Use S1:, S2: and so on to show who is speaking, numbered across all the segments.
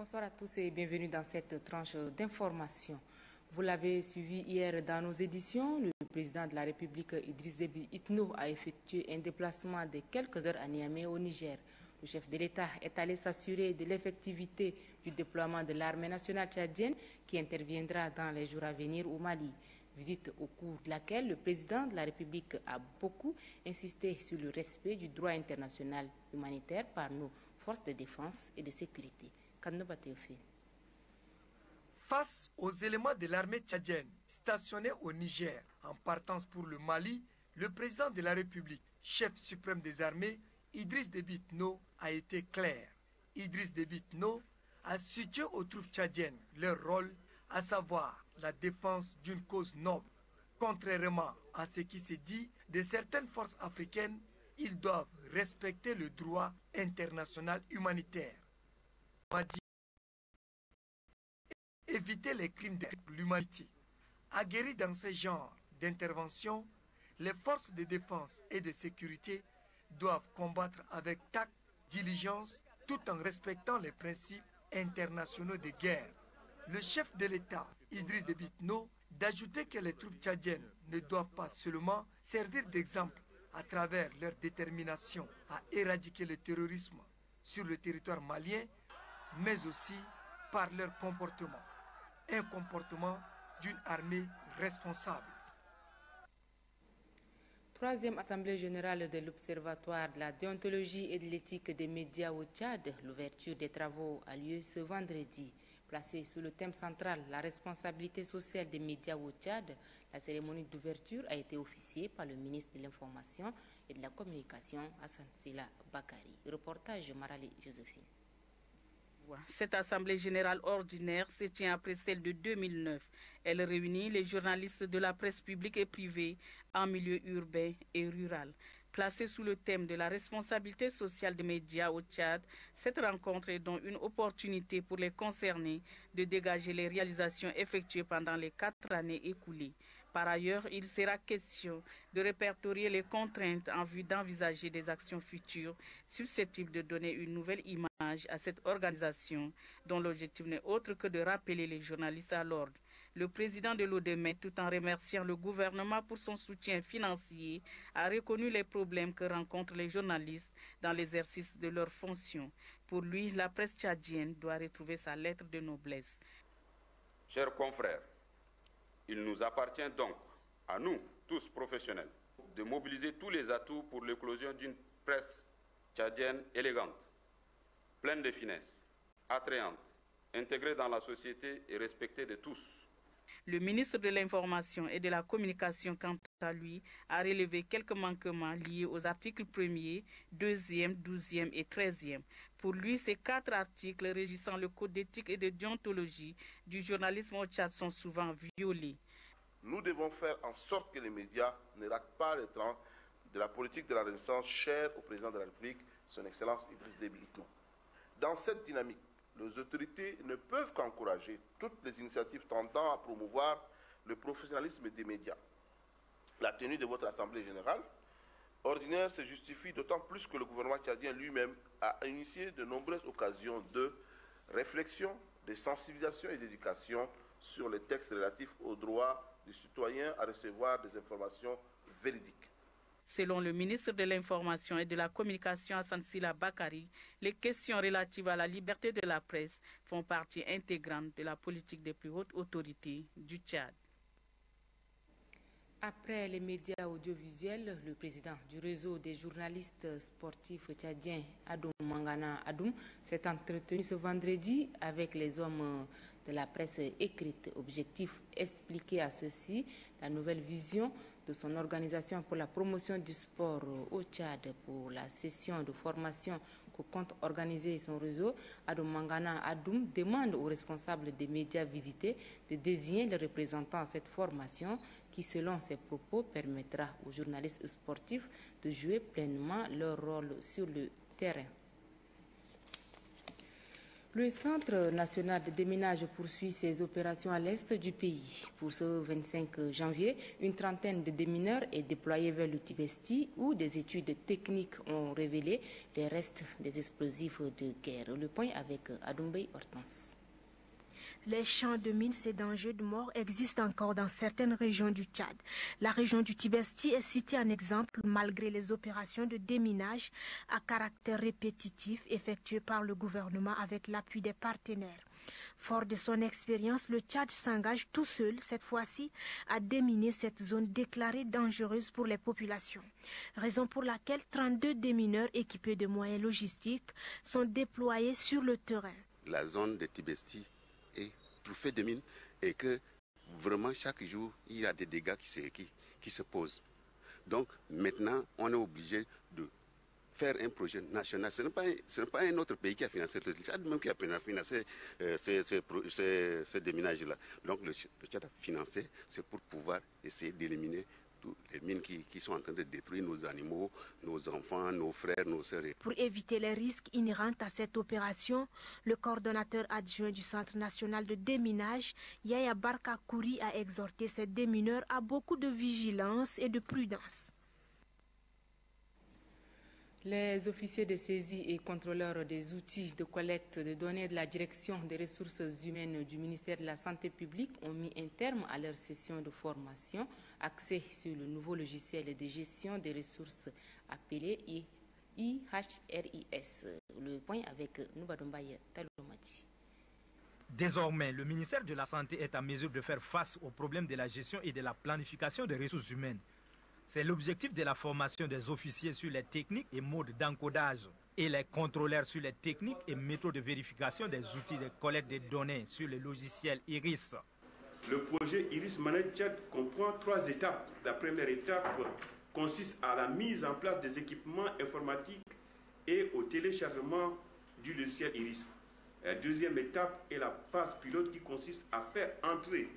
S1: Bonsoir à tous et bienvenue dans cette tranche d'information. Vous l'avez suivi hier dans nos éditions, le président de la République Idriss Déby Itno a effectué un déplacement de quelques heures à Niamey au Niger. Le chef de l'État est allé s'assurer de l'effectivité du déploiement de l'armée nationale tchadienne qui interviendra dans les jours à venir au Mali. Visite au cours de laquelle le président de la République a beaucoup insisté sur le respect du droit international humanitaire par nos forces de défense et de sécurité.
S2: Face aux éléments de l'armée tchadienne stationnés au Niger en partance pour le Mali, le président de la République, chef suprême des armées, Idriss Déby Itno, a été clair. Idriss Déby Itno a situé aux troupes tchadiennes leur rôle, à savoir la défense d'une cause noble. Contrairement à ce qui se dit de certaines forces africaines, ils doivent respecter le droit international humanitaire. Éviter les crimes de l'humanité. Aguerris dans ce genre d'intervention, les forces de défense et de sécurité doivent combattre avec tact, diligence, tout en respectant les principes internationaux de guerre. Le chef de l'État, Idriss Déby Itno, d'ajouter que les troupes tchadiennes ne doivent pas seulement servir d'exemple à travers leur détermination à éradiquer le terrorisme sur le territoire malien, mais aussi par leur comportement. Un comportement d'une armée responsable.
S1: Troisième assemblée générale de l'Observatoire de la déontologie et de l'éthique des médias au Tchad. L'ouverture des travaux a lieu ce vendredi. Placée sous le thème central, la responsabilité sociale des médias au Tchad, la cérémonie d'ouverture a été officiée par le ministre de l'Information et de la Communication, Hassan Sila Bakari. Reportage Marali Josephine.
S3: Cette assemblée générale ordinaire se tient après celle de 2009. Elle réunit les journalistes de la presse publique et privée en milieu urbain et rural. Placée sous le thème de la responsabilité sociale des médias au Tchad, cette rencontre est donc une opportunité pour les concernés de dégager les réalisations effectuées pendant les 4 années écoulées. Par ailleurs, il sera question de répertorier les contraintes en vue d'envisager des actions futures susceptibles de donner une nouvelle image à cette organisation dont l'objectif n'est autre que de rappeler les journalistes à l'ordre. Le président de l'ODEMET, tout en remerciant le gouvernement pour son soutien financier, a reconnu les problèmes que rencontrent les journalistes dans l'exercice de leurs fonctions. Pour lui, la presse tchadienne doit retrouver sa lettre de noblesse.
S4: Chers confrères, il nous appartient donc, à nous, tous professionnels, de mobiliser tous les atouts pour l'éclosion d'une presse tchadienne élégante, pleine de finesse, attrayante, intégrée dans la société et respectée de tous.
S3: Le ministre de l'Information et de la Communication, quant à lui, a relevé quelques manquements liés aux articles 1er, 2e, 12e et 13e. Pour lui, ces 4 articles régissant le code d'éthique et de déontologie du journalisme au Tchad sont souvent violés.
S5: Nous devons faire en sorte que les médias ne ratent pas le train de la politique de la Renaissance chère au président de la République, son Excellence Idriss Déby Itno. Dans cette dynamique, les autorités ne peuvent qu'encourager toutes les initiatives tendant à promouvoir le professionnalisme des médias. La tenue de votre Assemblée générale ordinaire se justifie d'autant plus que le gouvernement tchadien lui-même a initié de nombreuses occasions de réflexion, de sensibilisation et d'éducation sur les textes relatifs aux droits des citoyens à recevoir des informations véridiques.
S3: Selon le ministre de l'Information et de la Communication, Hassan Sila Bakari, les questions relatives à la liberté de la presse font partie intégrante de la politique des plus hautes autorités du Tchad.
S1: Après les médias audiovisuels, le président du réseau des journalistes sportifs tchadiens, Adoum Mangana Adoum, s'est entretenu ce vendredi avec les hommes de la presse écrite. Objectif, expliquer à ceux-ci la nouvelle vision de son organisation pour la promotion du sport au Tchad. Pour la session de formation que compte organiser son réseau, Adoum Mangana Adoum demande aux responsables des médias visités de désigner les représentants à cette formation qui, selon ses propos, permettra aux journalistes sportifs de jouer pleinement leur rôle sur le terrain. Le Centre national de déminage poursuit ses opérations à l'est du pays. Pour ce 25 janvier, une trentaine de démineurs est déployée vers le Tibesti où des études techniques ont révélé les restes des explosifs de guerre. Le point avec Adoumbaye Hortense.
S6: Les champs de mines et dangers de mort existent encore dans certaines régions du Tchad. La région du Tibesti est citée en exemple malgré les opérations de déminage à caractère répétitif effectuées par le gouvernement avec l'appui des partenaires. Fort de son expérience, le Tchad s'engage tout seul, cette fois-ci, à déminer cette zone déclarée dangereuse pour les populations. Raison pour laquelle 32 démineurs équipés de moyens logistiques sont déployés sur le terrain.
S7: La zone de Tibesti est truffée de mines et que vraiment chaque jour il y a des dégâts qui se posent. Donc maintenant on est obligé de faire un projet national. Ce n'est pas un autre pays qui a financé le Tchad, même qui a financé ces déminages-là. Donc le Tchad a financé, c'est pour pouvoir essayer d'éliminer toutes les mines qui sont en train de détruire nos animaux, nos enfants, nos frères, nos sœurs.
S6: Pour éviter les risques inhérents à cette opération, le coordonnateur adjoint du Centre national de déminage, Yaya Barka Kouri, a exhorté ces démineurs à beaucoup de vigilance et de prudence.
S1: Les officiers de saisie et contrôleurs des outils de collecte de données de la Direction des ressources humaines du ministère de la Santé publique ont mis un terme à leur session de formation axée sur le nouveau logiciel de gestion des ressources appelé IHRIS. Le point avec Noubadombaye Talomati.
S8: Désormais, le ministère de la Santé est en mesure de faire face aux problèmes de la gestion et de la planification des ressources humaines. C'est l'objectif de la formation des officiers sur les techniques et modes d'encodage et les contrôleurs sur les techniques et méthodes de vérification des outils de collecte de données sur le logiciel IRIS.
S9: Le projet IRIS Manage Tchad comprend 3 étapes. La première étape consiste à la mise en place des équipements informatiques et au téléchargement du logiciel IRIS. La deuxième étape est la phase pilote qui consiste à faire entrer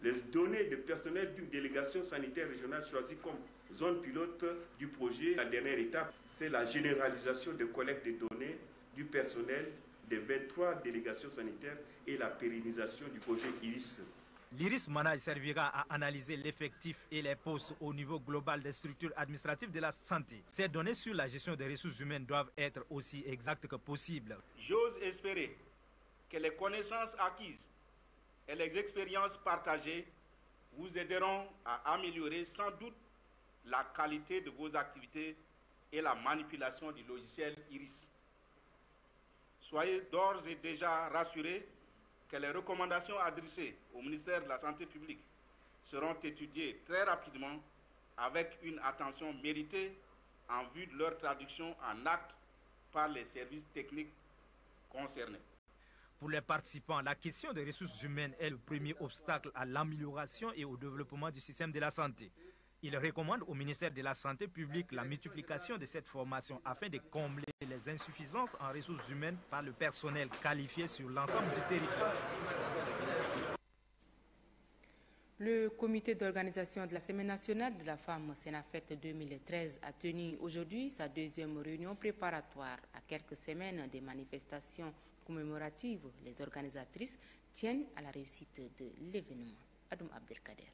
S9: les données de personnel d'une délégation sanitaire régionale choisie comme zone pilote du projet. La dernière étape, c'est la généralisation de collecte de données du personnel des 23 délégations sanitaires et la pérennisation du projet IRIS.
S8: L'IRIS Manage servira à analyser l'effectif et les postes au niveau global des structures administratives de la santé. Ces données sur la gestion des ressources humaines doivent être aussi exactes que possible.
S10: J'ose espérer que les connaissances acquises et les expériences partagées vous aideront à améliorer sans doute la qualité de vos activités et la manipulation du logiciel IRIS. Soyez d'ores et déjà rassurés que les recommandations adressées au ministère de la Santé publique seront étudiées très rapidement avec une attention méritée en vue de leur traduction en actes par les services techniques concernés.
S8: Pour les participants, la question des ressources humaines est le premier obstacle à l'amélioration et au développement du système de la santé. Il recommande au ministère de la Santé publique la multiplication de cette formation afin de combler les insuffisances en ressources humaines par le personnel qualifié sur l'ensemble du territoire.
S1: Le comité d'organisation de la Semaine nationale de la femme Senafet 2013 a tenu aujourd'hui sa deuxième réunion préparatoire. À quelques semaines des manifestations commémoratives, les organisatrices tiennent à la réussite de l'événement. Adoum Abdelkader.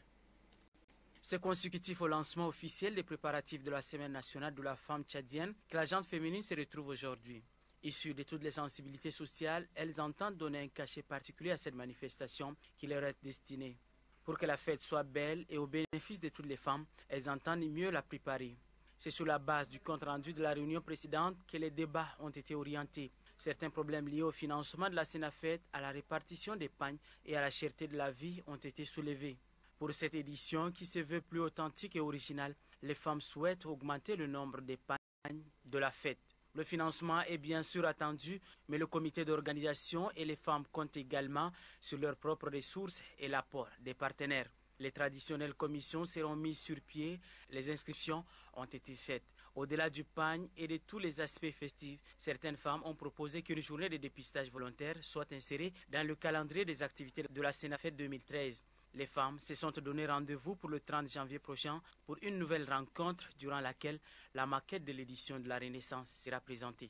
S11: C'est consécutif au lancement officiel des préparatifs de la Semaine nationale de la femme tchadienne que la gente féminine se retrouve aujourd'hui. Issues de toutes les sensibilités sociales, elles entendent donner un cachet particulier à cette manifestation qui leur est destinée. Pour que la fête soit belle et au bénéfice de toutes les femmes, elles entendent mieux la préparer. C'est sur la base du compte-rendu de la réunion précédente que les débats ont été orientés. Certains problèmes liés au financement de la Senafet, à la répartition des pagnes et à la cherté de la vie ont été soulevés. Pour cette édition, qui se veut plus authentique et originale, les femmes souhaitent augmenter le nombre des pagnes de la fête. Le financement est bien sûr attendu, mais le comité d'organisation et les femmes comptent également sur leurs propres ressources et l'apport des partenaires. Les traditionnelles commissions seront mises sur pied, les inscriptions ont été faites. Au-delà du pagne et de tous les aspects festifs, certaines femmes ont proposé qu'une journée de dépistage volontaire soit insérée dans le calendrier des activités de la Senafet 2013. Les femmes se sont donné rendez-vous pour le 30 janvier prochain pour une nouvelle rencontre durant laquelle la maquette de l'édition de la Renaissance sera présentée.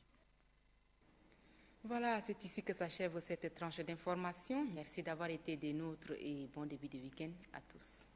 S1: Voilà, c'est ici que s'achève cette tranche d'information. Merci d'avoir été des nôtres et bon début de week-end à tous.